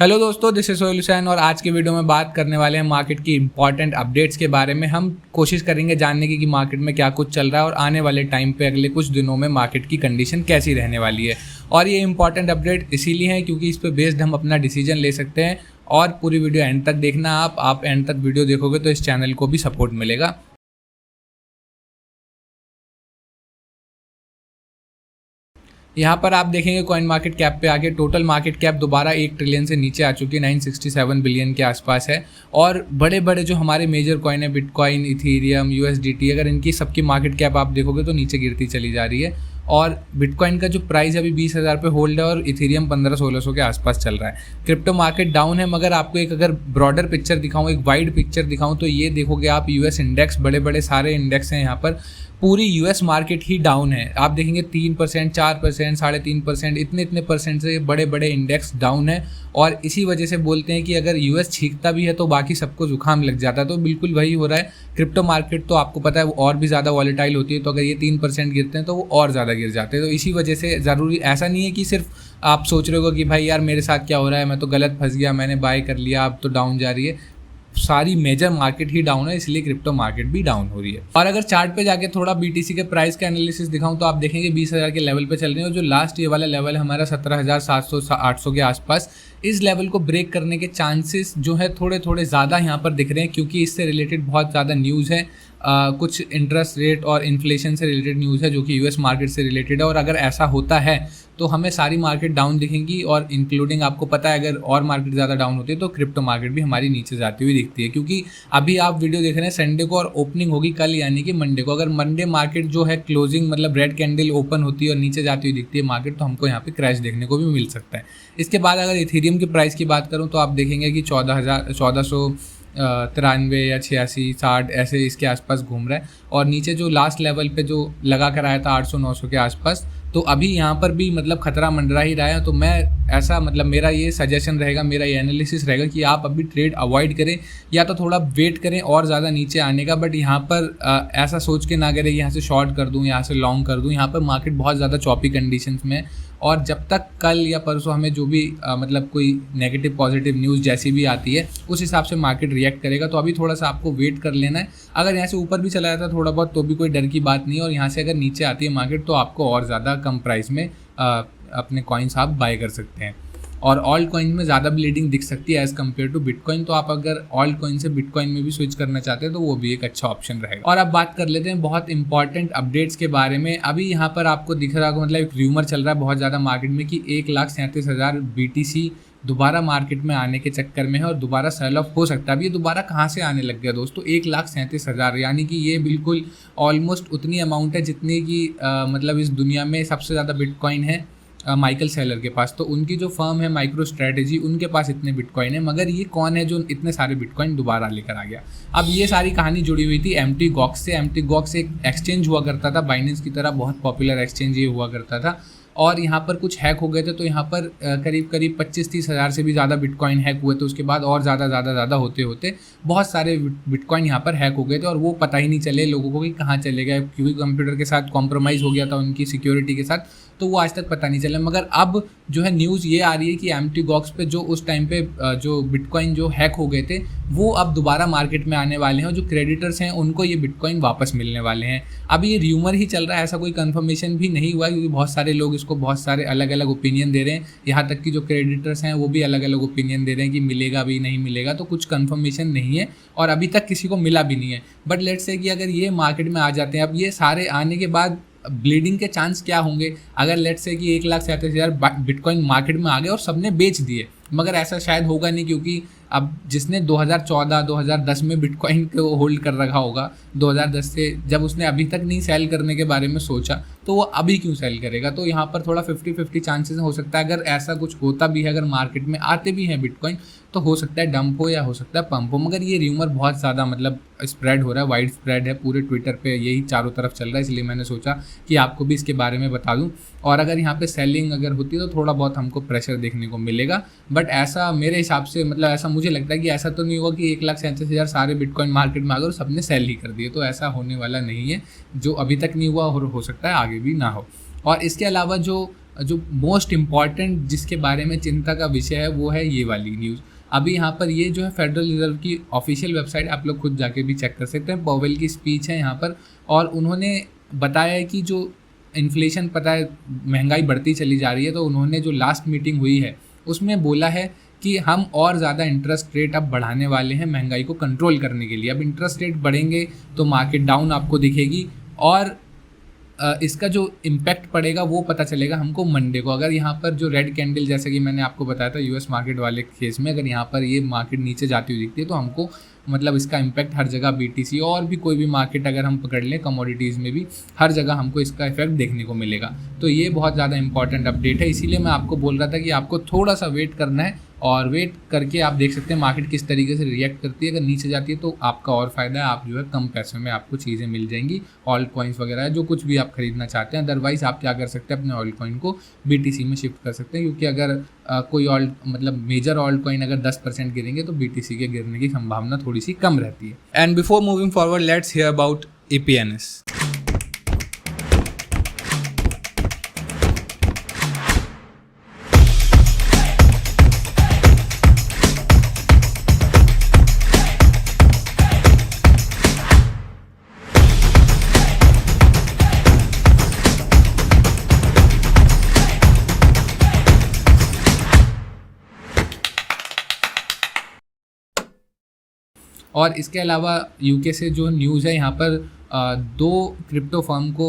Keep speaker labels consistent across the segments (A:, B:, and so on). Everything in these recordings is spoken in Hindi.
A: हेलो दोस्तों, दिस इज सोहेल हुसैन और आज के वीडियो में बात करने वाले हैं मार्केट की इंपॉर्टेंट अपडेट्स के बारे में। हम कोशिश करेंगे जानने की कि मार्केट में क्या कुछ चल रहा है और आने वाले टाइम पे अगले कुछ दिनों में मार्केट की कंडीशन कैसी रहने वाली है। और ये इंपॉर्टेंट अपडेट इसीलिए है क्योंकि इस पर बेस्ड हम अपना डिसीजन ले सकते हैं। और पूरी वीडियो एंड तक देखना। आप एंड तक वीडियो देखोगे तो इस चैनल को भी सपोर्ट मिलेगा। यहाँ पर आप देखेंगे कॉइन मार्केट कैप पे आके टोटल मार्केट कैप दोबारा 1 ट्रिलियन से नीचे आ चुकी है, 967 बिलियन के आसपास है। और बड़े बड़े जो हमारे मेजर कॉइन है, बिटकॉइन, इथेरियम, यूएसडीटी, अगर इनकी सबकी मार्केट कैप आप देखोगे तो नीचे गिरती चली जा रही है। और बिटकॉइन का जो प्राइस है अभी 20,000 पे होल्ड है और इथेरियम 1500-1600 के आसपास चल रहा है। क्रिप्टो मार्केट डाउन है, मगर आपको एक अगर ब्रॉडर पिक्चर दिखाऊं, एक वाइड पिक्चर दिखाऊं तो ये देखोगे आप, यूएस इंडेक्स, बड़े बड़े सारे इंडेक्स हैं यहाँ पर, पूरी यूएस मार्केट ही डाउन है। आप देखेंगे 3%, 4%, 3.5%, इतने परसेंट से बड़े बड़े इंडेक्स डाउन है। और इसी वजह से बोलते हैं कि अगर यूएस छींकता भी है तो बाकी सबको जुकाम लग जाता है। तो बिल्कुल वही हो रहा है। क्रिप्टो मार्केट तो आपको पता है वो और भी ज़्यादा वॉलेटाइल होती है, तो अगर ये 3% गिरते हैं तो वो और ज़्यादा गिर जाते हैं। तो इसी वजह से ज़रूरी ऐसा नहीं है कि सिर्फ आप सोच रहे हो कि भाई यार मेरे साथ क्या हो रहा है, मैं तो गलत फंस गया, मैंने बाय कर लिया, अब तो डाउन जा रही है। सारी मेजर मार्केट ही डाउन है, इसलिए क्रिप्टो मार्केट भी डाउन हो रही है। और अगर चार्ट पे जाके थोड़ा बीटीसी के प्राइस का एनालिसिस दिखाऊं तो आप देखेंगे 20,000 के लेवल पे चल रहे हैं। और जो लास्ट ये वाला लेवल है हमारा 17,700-800 के आसपास, इस लेवल को ब्रेक करने के चांसेस जो है थोड़े थोड़े ज़्यादा यहाँ पर दिख रहे हैं, क्योंकि इससे रिलेटेड बहुत ज़्यादा न्यूज़ है। कुछ इंटरेस्ट रेट और इन्फ्लेशन से रिलेटेड न्यूज़ है जो कि यूएस मार्केट से रिलेटेड है। और अगर ऐसा होता है तो हमें सारी मार्केट डाउन दिखेंगी, और इंक्लूडिंग आपको पता है अगर और मार्केट ज़्यादा डाउन होती है तो क्रिप्टो मार्केट भी हमारी नीचे जाती हुई दिखती है। क्योंकि अभी आप वीडियो देख रहे हैं संडे को और ओपनिंग होगी कल, यानी कि मंडे को। अगर मंडे मार्केट जो है क्लोजिंग मतलब रेड कैंडल ओपन होती है और नीचे जाती हुई दिखती है मार्केट, तो हमको यहाँ पे क्रैश देखने को भी मिल सकता है। इसके बाद अगर इथेरियम की प्राइस की बात करूँ तो आप देखेंगे कि 1493 या 86, 60 ऐसे इसके आसपास घूम रहा है। और नीचे जो लास्ट लेवल पे जो लगा कर आया था 800-900 के आसपास, तो अभी यहाँ पर भी मतलब खतरा मंडरा ही रहा है। तो मैं ऐसा मतलब मेरा ये सजेशन रहेगा, मेरा ये एनालिसिस रहेगा कि आप अभी ट्रेड अवॉइड करें या तो थोड़ा वेट करें और ज़्यादा नीचे आने का। बट यहाँ पर ऐसा सोच के ना करें यहाँ से शॉर्ट कर दूँ, यहाँ से लॉन्ग कर दूँ। यहाँ पर मार्केट बहुत ज़्यादा चॉपी कंडीशंस में, और जब तक कल या परसों हमें जो भी मतलब कोई नेगेटिव पॉजिटिव न्यूज़ जैसी भी आती है उस हिसाब से मार्केट रिएक्ट करेगा। तो अभी थोड़ा सा आपको वेट कर लेना है। अगर यहाँ से ऊपर भी चला जाता है थोड़ा बहुत तो भी कोई डर की बात नहीं है। और यहाँ से अगर नीचे आती है मार्केट तो आपको और ज़्यादा कम प्राइस में अपने कॉइन्स आप बाय कर सकते हैं। और ऑल्ट कॉइन में ज़्यादा ब्लीडिंग दिख सकती है एज़ कम्पेयर टू बिटकॉइन। तो आप अगर ऑल्ट कॉइन से बिटकॉइन में भी स्विच करना चाहते हैं तो वो भी एक अच्छा ऑप्शन रहेगा। और अब बात कर लेते हैं बहुत इंपॉर्टेंट अपडेट्स के बारे में। अभी यहाँ पर आपको दिख रहा होगा, मतलब एक र्यूमर चल रहा है बहुत ज़्यादा मार्केट में कि 1,37,000 BTC दोबारा मार्केट में आने के चक्कर में है और दोबारा सेल ऑफ हो सकता है। अब ये दोबारा कहाँ से आने लग गया दोस्तों? 1,37,000, यानी कि ये बिल्कुल ऑलमोस्ट उतनी अमाउंट है जितनी की मतलब इस दुनिया में सबसे ज़्यादा बिटकॉइन है माइकल सेलर के पास। तो उनकी जो फर्म है माइक्रो स्ट्रेटेजी, उनके पास इतने बिटकॉइन है। मगर ये कौन है जो इतने सारे बिटकॉइन दोबारा लेकर आ गया? अब ये सारी कहानी जुड़ी हुई थी एम्प्टी गॉक्स से। एम्प्टी गॉक्स एक एक्सचेंज हुआ करता था, बाइनेंस की तरह बहुत पॉपुलर एक्सचेंज ये हुआ करता था। और यहाँ पर कुछ हैक हो गए थे, तो यहाँ पर करीब 25-30 हज़ार से भी ज़्यादा बिटकॉइन हैक हुए थे। उसके बाद और ज़्यादा होते होते बहुत सारे बिटकॉइन यहाँ पर हैक हो गए थे और वो पता ही नहीं चले लोगों को कि कहाँ चले गए, क्योंकि कंप्यूटर के साथ कॉम्प्रोमाइज़ हो गया था उनकी सिक्योरिटी के साथ, तो वो आज तक पता नहीं चला। मगर अब जो है न्यूज़ ये आ रही है कि एम्प्टी गॉक्स पे जो उस टाइम पे जो बिटकॉइन जो हैक हो गए थे वो अब दोबारा मार्केट में आने वाले हैं, और जो क्रेडिटर्स हैं उनको ये बिटकॉइन वापस मिलने वाले हैं। अभी ये र्यूमर ही चल रहा है, ऐसा कोई कंफर्मेशन भी नहीं हुआ, क्योंकि बहुत सारे लोग इसको बहुत सारे अलग अलग ओपिनियन दे रहे हैं। यहाँ तक कि जो क्रेडिटर्स हैं वो भी अलग अलग ओपिनियन दे रहे हैं कि मिलेगा भी नहीं मिलेगा। तो कुछ कंफर्मेशन नहीं है और अभी तक किसी को मिला भी नहीं है। बट लेट्स से कि अगर ये मार्केट में आ जाते हैं, अब ये सारे आने के बाद ब्लीडिंग के चांस क्या होंगे? अगर लेट्स से कि 1,37,000 बिटकॉइन मार्केट में आ गए और सबने बेच दिए, मगर ऐसा शायद होगा नहीं, क्योंकि अब जिसने 2014-2010 में बिटकॉइन को होल्ड कर रखा होगा, 2010 से जब उसने अभी तक नहीं सेल करने के बारे में सोचा, तो वो अभी क्यों सेल करेगा? तो यहाँ पर थोड़ा 50-50 चांसेस हो सकता है। अगर ऐसा कुछ होता भी है, अगर मार्केट में आते भी हैं बिटकॉइन, तो हो सकता है डंप हो या हो सकता है पंप हो। मगर ये र्यूमर बहुत ज़्यादा मतलब स्प्रेड हो रहा है, वाइड स्प्रेड है, पूरे ट्विटर पे यही चारों तरफ चल रहा है, इसलिए मैंने सोचा कि आपको भी इसके बारे में बता दूं। और अगर यहाँ पे सेलिंग अगर होती है तो थोड़ा बहुत हमको प्रेशर देखने को मिलेगा। बट ऐसा मेरे हिसाब से मतलब ऐसा मुझे लगता है कि ऐसा तो नहीं होगा कि 1,37,000 सारे बिटकॉइन मार्केट में आ गए और सबने सेल ही कर दिए, तो ऐसा होने वाला नहीं है। जो अभी तक नहीं हुआ और हो सकता है आगे भी ना हो। और इसके अलावा जो जो मोस्ट इम्पॉर्टेंट जिसके बारे में चिंता का विषय है वो है ये वाली न्यूज़। अभी यहाँ पर ये जो है फेडरल रिजर्व की ऑफिशियल वेबसाइट, आप लोग खुद जाके भी चेक कर सकते हैं, पॉवेल की स्पीच है यहाँ पर, और उन्होंने बताया है कि जो इन्फ्लेशन पता है महंगाई बढ़ती चली जा रही है, तो उन्होंने जो लास्ट मीटिंग हुई है उसमें बोला है कि हम और ज़्यादा इंटरेस्ट रेट अब बढ़ाने वाले हैं महंगाई को कंट्रोल करने के लिए। अब इंटरेस्ट रेट बढ़ेंगे तो मार्केट डाउन आपको दिखेगी, और इसका जो इम्पैक्ट पड़ेगा वो पता चलेगा हमको मंडे को। अगर यहाँ पर जो रेड कैंडल, जैसे कि मैंने आपको बताया था यूएस मार्केट वाले केस में, अगर यहाँ पर ये मार्केट नीचे जाती हुई दिखती है तो हमको मतलब इसका इम्पैक्ट हर जगह बीटीसी और भी कोई भी मार्केट अगर हम पकड़ लें कमोडिटीज़ में भी हर जगह हमको इसका इफेक्ट देखने को मिलेगा। तो ये बहुत ज़्यादा इंपॉर्टेंट अपडेट है, इसीलिए मैं आपको बोल रहा था कि आपको थोड़ा सा वेट करना है, और वेट करके आप देख सकते हैं मार्केट किस तरीके से रिएक्ट करती है। अगर नीचे जाती है तो आपका और फ़ायदा है, आप जो है कम पैसे में आपको चीज़ें मिल जाएंगी, ऑल्ट कॉइन्स वगैरह जो कुछ भी आप खरीदना चाहते हैं। अदरवाइज़ आप क्या कर सकते हैं, अपने ऑल्ट कॉइन को बीटीसी में शिफ्ट कर सकते हैं, क्योंकि अगर कोई ऑल्ट मतलब मेजर ऑल्ट कॉइन अगर 10% गिरेंगे तो बीटीसी के गिरने की संभावना थोड़ी सी कम रहती है।
B: And before moving forward, let's hear about EPNS।
A: और इसके अलावा यूके से जो न्यूज़ है, यहाँ पर 2 क्रिप्टो फर्म को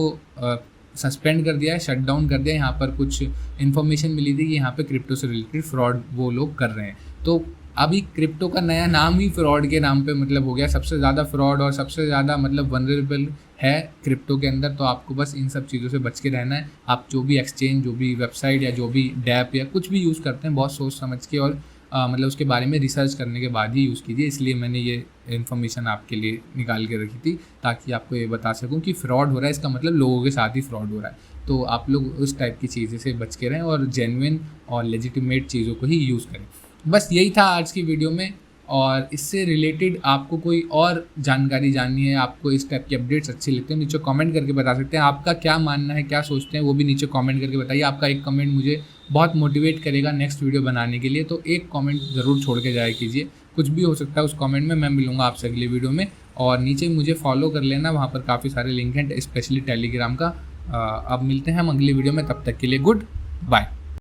A: सस्पेंड कर दिया है, शट डाउन कर दिया है। यहाँ पर कुछ इन्फॉर्मेशन मिली थी कि यहाँ पे क्रिप्टो से रिलेटेड फ्रॉड वो लोग कर रहे हैं। तो अभी क्रिप्टो का नया नाम ही फ्रॉड के नाम पे मतलब हो गया, सबसे ज़्यादा फ्रॉड और सबसे ज़्यादा मतलब वनरेबल है क्रिप्टो के अंदर। तो आपको बस इन सब चीज़ों से बच के रहना है। आप जो भी एक्सचेंज, जो भी वेबसाइट या जो भी डैप या कुछ भी यूज़ करते हैं, बहुत सोच समझ के और मतलब उसके बारे में रिसर्च करने के बाद ही यूज़ कीजिए। इसलिए मैंने ये इन्फॉर्मेशन आपके लिए निकाल के रखी थी, ताकि आपको ये बता सकूं कि फ्रॉड हो रहा है, इसका मतलब लोगों के साथ ही फ्रॉड हो रहा है। तो आप लोग उस टाइप की चीज़ें से बच के रहें और जेन्युइन और लेजिटिमेट चीज़ों को ही यूज़ करें। बस यही था आज की वीडियो में, और इससे रिलेटेड आपको कोई और जानकारी जाननी है, आपको इस टाइप की अपडेट्स अच्छी लगती हैं, नीचे कमेंट करके बता सकते हैं। आपका क्या मानना है, क्या सोचते हैं, वो भी नीचे कमेंट करके बताइए। आपका एक कमेंट मुझे बहुत मोटिवेट करेगा नेक्स्ट वीडियो बनाने के लिए, तो एक कमेंट ज़रूर छोड़ के जाया कीजिए। कुछ भी हो सकता है उस कमेंट में। मैं मिलूँगा आपसे अगली वीडियो में, और नीचे मुझे फॉलो कर लेना, वहाँ पर काफ़ी सारे लिंक हैं, स्पेशली टेलीग्राम का। अब मिलते हैं हम अगली वीडियो में, तब तक के लिए गुड बाय।